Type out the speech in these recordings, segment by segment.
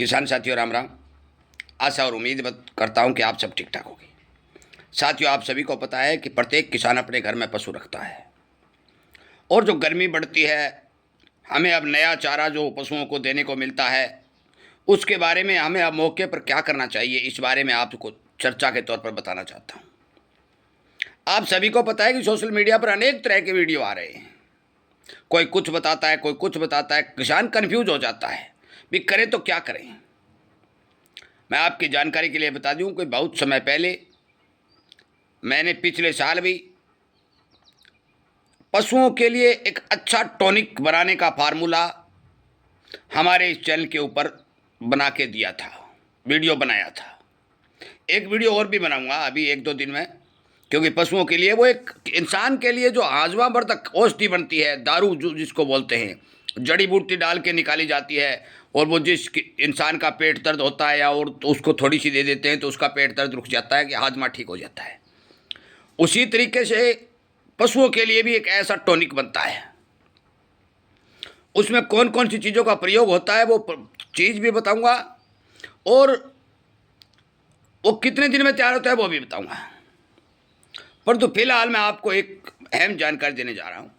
किसान साथियों राम राम। आशा और उम्मीद करता हूं कि आप सब ठीक ठाक होंगे। साथियों, आप सभी को पता है कि प्रत्येक किसान अपने घर में पशु रखता है और जो गर्मी बढ़ती है, हमें अब नया चारा जो पशुओं को देने को मिलता है उसके बारे में हमें अब मौके पर क्या करना चाहिए, इस बारे में आपको चर्चा के तौर पर बताना चाहता हूँ। आप सभी को पता है कि सोशल मीडिया पर अनेक तरह के वीडियो आ रहे हैं। कोई कुछ बताता है, कोई कुछ बताता है, किसान कन्फ्यूज हो जाता है भी करें तो क्या करें। मैं आपकी जानकारी के लिए बता दूं कि बहुत समय पहले मैंने पिछले साल भी पशुओं के लिए एक अच्छा टॉनिक बनाने का फार्मूला हमारे इस चैनल के ऊपर बना के दिया था, वीडियो बनाया था। एक वीडियो और भी बनाऊंगा अभी एक दो दिन में, क्योंकि पशुओं के लिए वो एक इंसान के लिए जो हाजमावर्धक औषधि बनती है, दारू जो जिसको बोलते हैं, जड़ी बूटी डाल के निकाली जाती है, और वो जिस इंसान का पेट दर्द होता है या और तो उसको थोड़ी सी दे देते हैं तो उसका पेट दर्द रुक जाता है कि हाजमा ठीक हो जाता है। उसी तरीके से पशुओं के लिए भी एक ऐसा टॉनिक बनता है। उसमें कौन कौन सी चीज़ों का प्रयोग होता है वो चीज़ भी बताऊंगा, और वो कितने दिन में तैयार होता है वो भी बताऊंगा। परंतु फिलहाल मैं आपको एक अहम जानकारी देने जा रहा हूँ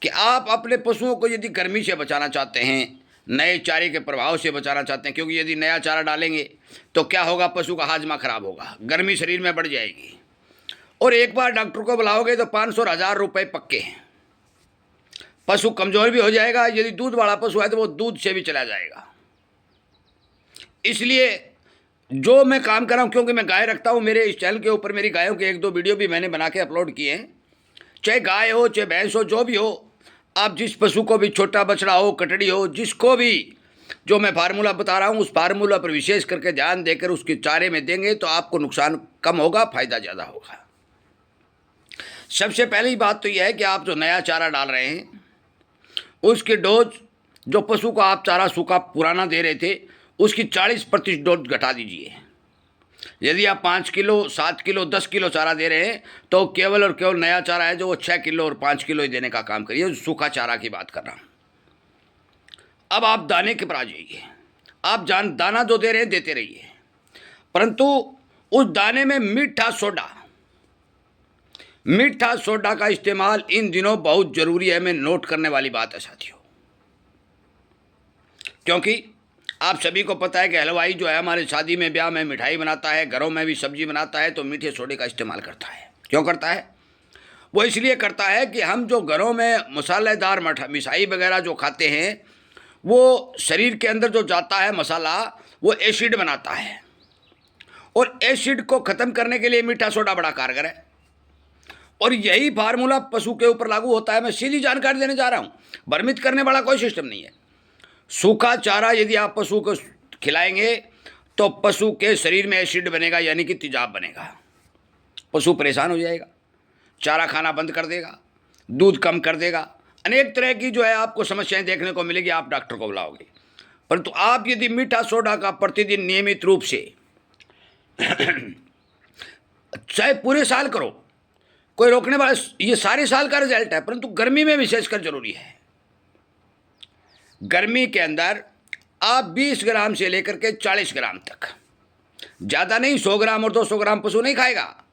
कि आप अपने पशुओं को यदि गर्मी से बचाना चाहते हैं, नए चारे के प्रभाव से बचाना चाहते हैं, क्योंकि यदि नया चारा डालेंगे तो क्या होगा, पशु का हाजमा खराब होगा, गर्मी शरीर में बढ़ जाएगी, और एक बार डॉक्टर को बुलाओगे तो 500 और 1000 रुपये पक्के हैं। पशु कमज़ोर भी हो जाएगा, यदि दूध वाला पशु है तो वो दूध से भी चला जाएगा। इसलिए जो मैं काम कर रहा हूँ, क्योंकि मैं गाय रखता हूँ, मेरे इस चैनल के ऊपर मेरी गायों के एक दो वीडियो भी मैंने बना के अपलोड किए हैं। चाहे गाय हो चाहे भैंस हो, जो भी हो, आप जिस पशु को भी, छोटा बछड़ा हो, कटड़ी हो, जिसको भी जो मैं फार्मूला बता रहा हूँ उस फार्मूला पर विशेष करके ध्यान देकर उसके चारे में देंगे तो आपको नुकसान कम होगा, फायदा ज़्यादा होगा। सबसे पहली बात तो यह है कि आप जो नया चारा डाल रहे हैं उसकी डोज, जो पशु को आप चारा सूखा पुराना दे रहे थे उसकी 40% डोज घटा दीजिए। यदि आप 5 किलो, 7 किलो, 10 किलो चारा दे रहे हैं तो केवल और केवल नया चारा है जो वो 6 किलो और 5 किलो ही देने का काम करिए। सूखा चारा की बात कर रहा हूँ। अब आप दाने के पर आ जाइए। आप दाना जो दे रहे हैं देते रहिए, परंतु उस दाने में मीठा सोडा का इस्तेमाल इन दिनों बहुत जरूरी है। मैं नोट करने वाली बात है साथियों, क्योंकि आप सभी को पता है कि हलवाई जो है हमारे शादी में, ब्याह में मिठाई बनाता है, घरों में भी सब्जी बनाता है तो मीठे सोडे का इस्तेमाल करता है। क्यों करता है? वो इसलिए करता है कि हम जो घरों में मसालेदार मिठाई वगैरह जो खाते हैं वो शरीर के अंदर जो जाता है मसाला, वो एसिड बनाता है, और एसिड को ख़त्म करने के लिए मीठा सोडा बड़ा कारगर है। और यही फार्मूला पशु के ऊपर लागू होता है। मैं सीधी जानकारी देने जा रहा हूँ, भ्रमित करने वाला कोई सिस्टम नहीं है। सूखा चारा यदि आप पशु को खिलाएंगे तो पशु के शरीर में एसिड बनेगा, यानी कि तेजाब बनेगा। पशु परेशान हो जाएगा, चारा खाना बंद कर देगा, दूध कम कर देगा, अनेक तरह की जो है आपको समस्याएं देखने को मिलेगी। आप डॉक्टर को बुलाओगे, परंतु आप यदि मीठा सोडा का प्रतिदिन नियमित रूप से चाहे पूरे साल करो, कोई रोकने वाला, ये सारे साल का रिजल्ट है, परंतु गर्मी में विशेषकर जरूरी है। गर्मी के अंदर आप 20 ग्राम से लेकर के 40 ग्राम तक, ज़्यादा नहीं, 100 ग्राम और 200 ग्राम पशु नहीं खाएगा।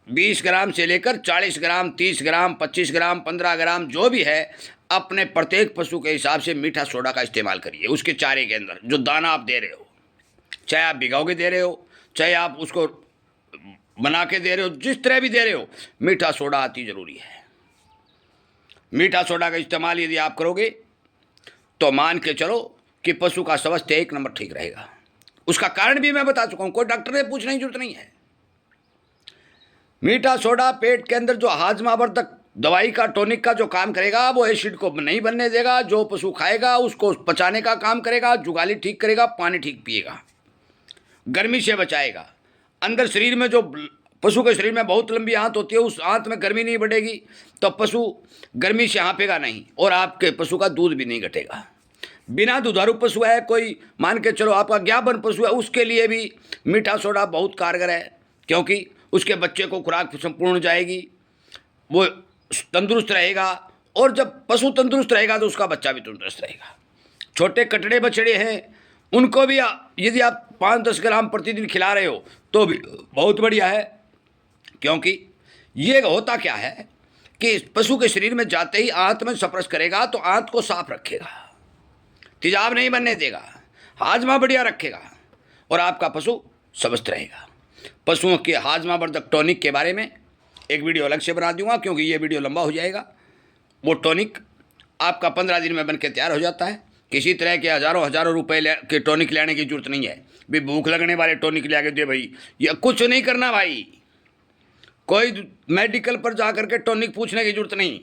20 ग्राम से लेकर 40 ग्राम, 30 ग्राम, 25 ग्राम, 15 ग्राम, जो भी है, अपने प्रत्येक पशु के हिसाब से मीठा सोडा का इस्तेमाल करिए। उसके चारे के अंदर जो दाना आप दे रहे हो, चाहे आप भिगो के दे रहे हो, चाहे आप उसको बना के दे रहे हो, जिस तरह भी दे रहे हो, मीठा सोडा अति जरूरी है। मीठा सोडा का इस्तेमाल यदि आप करोगे तो मान के चलो कि पशु का स्वास्थ्य 1 नंबर ठीक रहेगा। उसका कारण भी मैं बता चुका हूं, कोई डॉक्टर से पूछने की जरूरत नहीं है। मीठा सोडा पेट के अंदर जो हाजमावर्धक दवाई का, टॉनिक का जो काम करेगा, वो एसिड को नहीं बनने देगा। जो पशु खाएगा उसको पचाने का काम करेगा, जुगाली ठीक करेगा, पानी ठीक पिएगा, गर्मी से बचाएगा। अंदर शरीर में जो पशु के शरीर में बहुत लंबी आंत होती है, उस आंत में गर्मी नहीं बढ़ेगी तो पशु गर्मी से हाँपेगा नहीं, और आपके पशु का दूध भी नहीं घटेगा। बिना दुधारू पशु है, कोई मान के चलो आपका ज्ञापन पशु है, उसके लिए भी मीठा सोडा बहुत कारगर है, क्योंकि उसके बच्चे को खुराक संपूर्ण जाएगी, वो तंदुरुस्त रहेगा, और जब पशु तंदुरुस्त रहेगा तो उसका बच्चा भी तंदुरुस्त रहेगा। छोटे कटड़े बछड़े हैं उनको भी यदि आप 5-10 ग्राम प्रतिदिन खिला रहे हो तो भी बहुत बढ़िया है। क्योंकि ये होता क्या है कि पशु के शरीर में जाते ही आंत में स्पर्श करेगा तो आंत को साफ रखेगा, तेजाब नहीं बनने देगा, हाजमा बढ़िया रखेगा और आपका पशु स्वस्थ रहेगा। पशुओं के हाजमा वर्धक टॉनिक के बारे में एक वीडियो अलग से बना दूंगा, क्योंकि ये वीडियो लंबा हो जाएगा। वो टॉनिक आपका 15 दिन में बन के तैयार हो जाता है। किसी तरह के हज़ारों रुपए के टॉनिक लेने की जरूरत नहीं है। भी भूख लगने वाले टॉनिक ले आके दे भाई, ये कुछ नहीं करना भाई। कोई मेडिकल पर जा करके टॉनिक पूछने की जरूरत नहीं।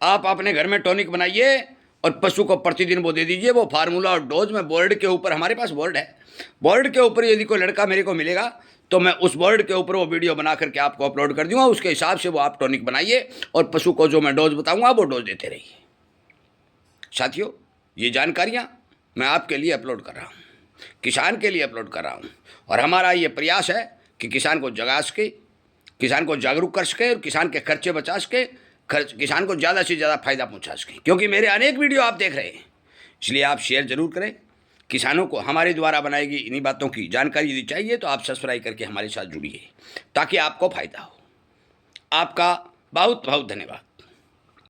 आप अपने घर में टॉनिक बनाइए और पशु को प्रतिदिन वो दे दीजिए। वो फार्मूला और डोज में बोर्ड के ऊपर, हमारे पास बोर्ड है, बोर्ड के ऊपर यदि कोई लड़का मेरे को मिलेगा तो मैं उस बोर्ड के ऊपर वो वीडियो बना करके आपको अपलोड कर दूंगा। उसके हिसाब से वो आप टॉनिक बनाइए और पशु को जो मैं डोज बताऊंगा वो डोज देते रहिए। साथियों, ये जानकारियाँ मैं आपके लिए अपलोड कर रहा हूँ, किसान के लिए अपलोड कर रहा हूँ। और हमारा ये प्रयास है कि किसान को जगा सके, किसान को जागरूक कर सके और किसान के खर्चे बचा सके, किसान को ज़्यादा से ज़्यादा फायदा पहुँचा सके। क्योंकि मेरे अनेक वीडियो आप देख रहे हैं, इसलिए आप शेयर ज़रूर करें। किसानों को हमारे द्वारा बनाई गई इन्हीं बातों की जानकारी यदि चाहिए तो आप सब्सक्राइब करके हमारे साथ जुड़िए ताकि आपको फायदा हो। आपका बहुत बहुत धन्यवाद।